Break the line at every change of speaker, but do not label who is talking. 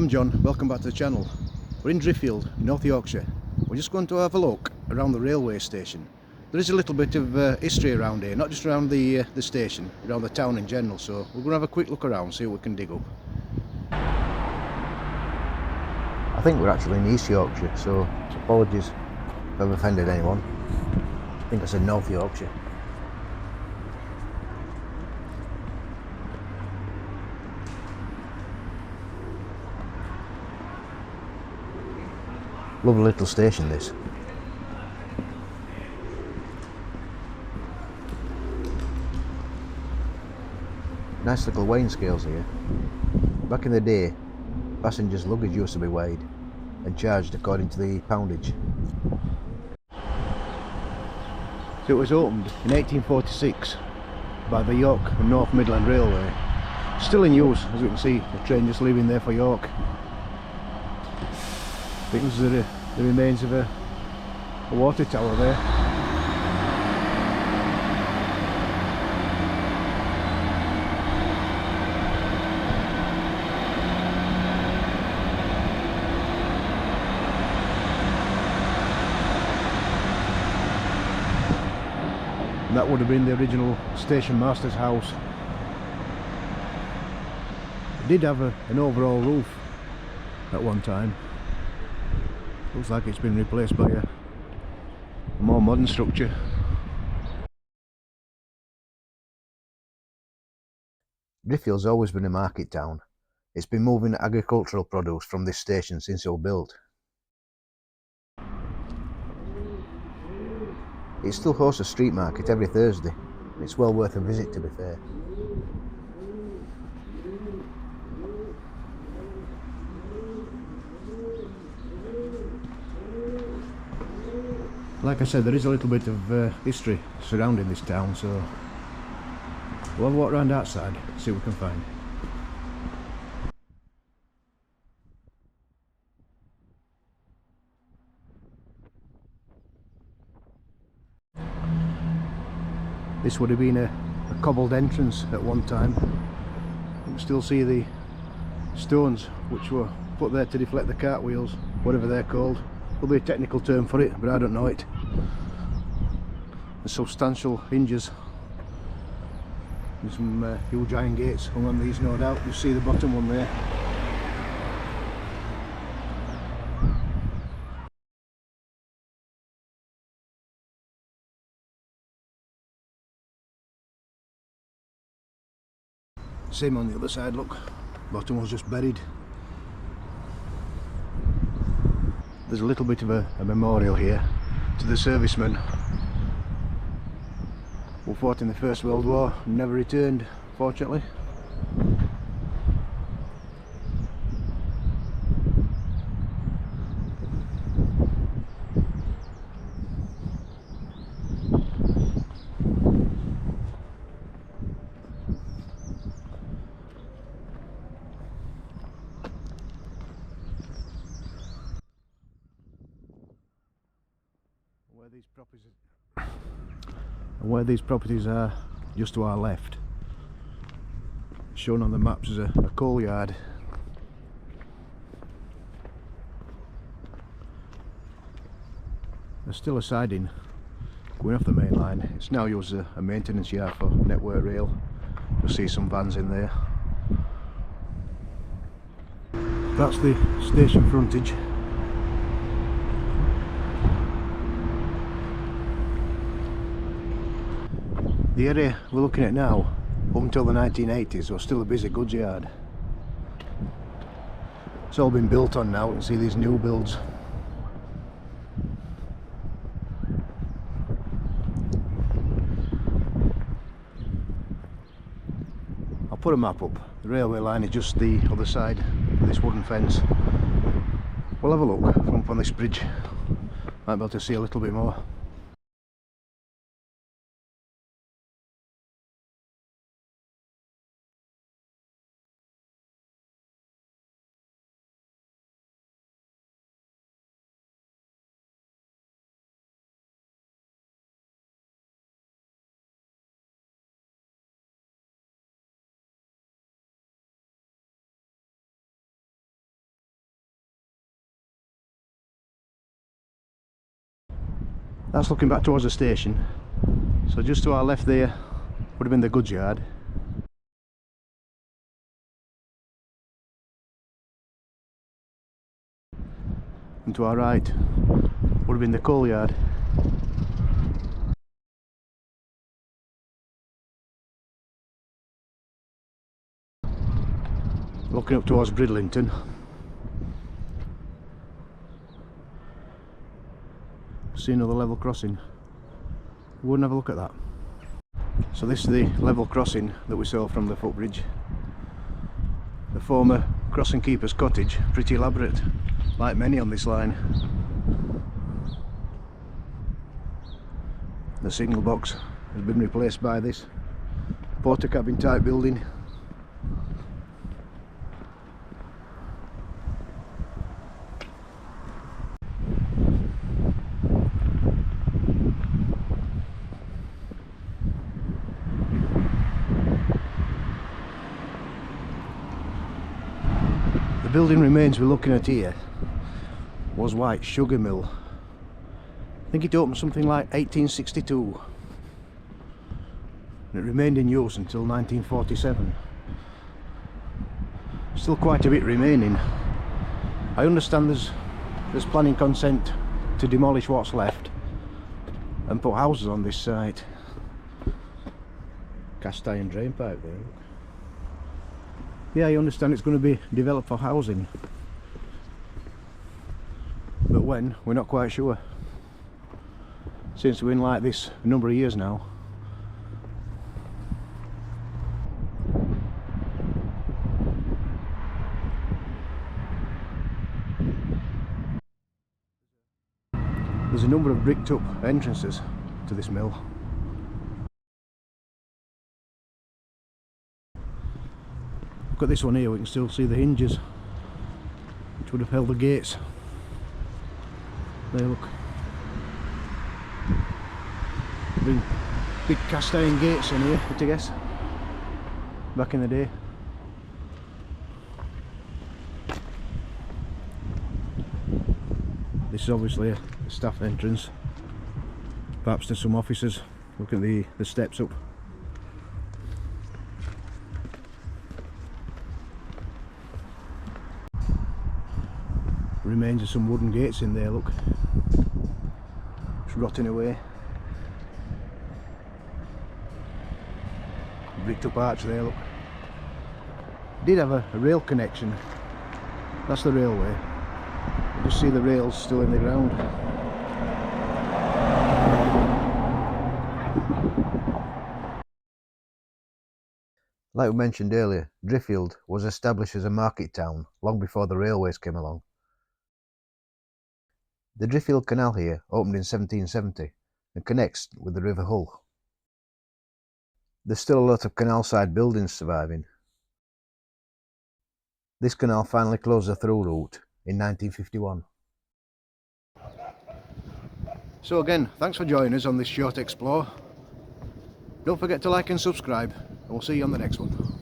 I'm John, welcome back to the channel. We're in Driffield, North Yorkshire. We're just going to have a look around the railway station. There is a little bit of history around here, not just around the station, around the town in general, so we're going to have a quick look around, see what we can dig up. I think we're actually in East Yorkshire, so apologies if I've offended anyone. I think I said North Yorkshire. Lovely little station this. Nice little weighing scales here. Back in the day, passengers' luggage used to be weighed and charged according to the poundage. So it was opened in 1846 by the York and North Midland Railway. Still in use, as you can see, the train just leaving there for York. I think this is the remains of a water tower there. And that would have been the original station master's house. It did have an overall roof at one time. Looks like it's been replaced by a more modern structure. Driffield's always been a market town. It's been moving agricultural produce from this station since it was built. It still hosts a street market every Thursday. It's well worth a visit, to be fair. Like I said, there is a little bit of history surrounding this town, so we'll have a walk around outside, see what we can find. This would have been a cobbled entrance at one time. You can still see the stones which were put there to deflect the cartwheels, whatever they're called. There'll be a technical term for it, but I don't know it. The substantial hinges. There's some huge iron gates hung on these, no doubt. You see the bottom one there. Same on the other side, look. Bottom was just buried. There's a little bit of a memorial here to the servicemen who fought in the First World War and never returned, fortunately. Where these properties are, just to our left, shown on the maps as a coal yard. There's still a siding going off the main line. It's now used as a maintenance yard for Network Rail. You'll see some vans in there. That's the station frontage. The area we're looking at now, up until the 1980s, was still a busy goods yard. It's all been built on now. You can see these new builds. I'll put a map up. The railway line is just the other side of this wooden fence. We'll have a look from up on this bridge. Might be able to see a little bit more. That's looking back towards the station. So just to our left there would have been the goods yard. And to our right would have been the coal yard. Looking up towards Bridlington. See another level crossing. We'll have a look at that. So this is the level crossing that we saw from the footbridge. The former crossing keeper's cottage, pretty elaborate, like many on this line. The signal box has been replaced by this porter cabin type building. The building remains we're looking at here was White Sugar Mill. I think it opened something like 1862 and it remained in use until 1947. Still quite a bit remaining. I understand there's planning consent to demolish what's left and put houses on this site. Cast iron drain pipe there. Yeah, I understand it's going to be developed for housing, but when, we're not quite sure. Seems to have been like this a number of years now. There's a number of bricked up entrances to this mill. Look at this one here, we can still see the hinges which would have held the gates. There, look. Big cast iron gates in here, I guess, back in the day. This is obviously a staff entrance, perhaps to some offices. Look at the steps up. Remains of some wooden gates in there, look. It's rotting away. Bricked up arch there, look. Did have a rail connection. That's the railway. You just see the rails still in the ground. Like we mentioned earlier, Driffield was established as a market town long before the railways came along. The Driffield Canal here opened in 1770 and connects with the River Hull. There's still a lot of canal-side buildings surviving. This canal finally closed the through route in 1951. So again, thanks for joining us on this short explore. Don't forget to like and subscribe, and we'll see you on the next one.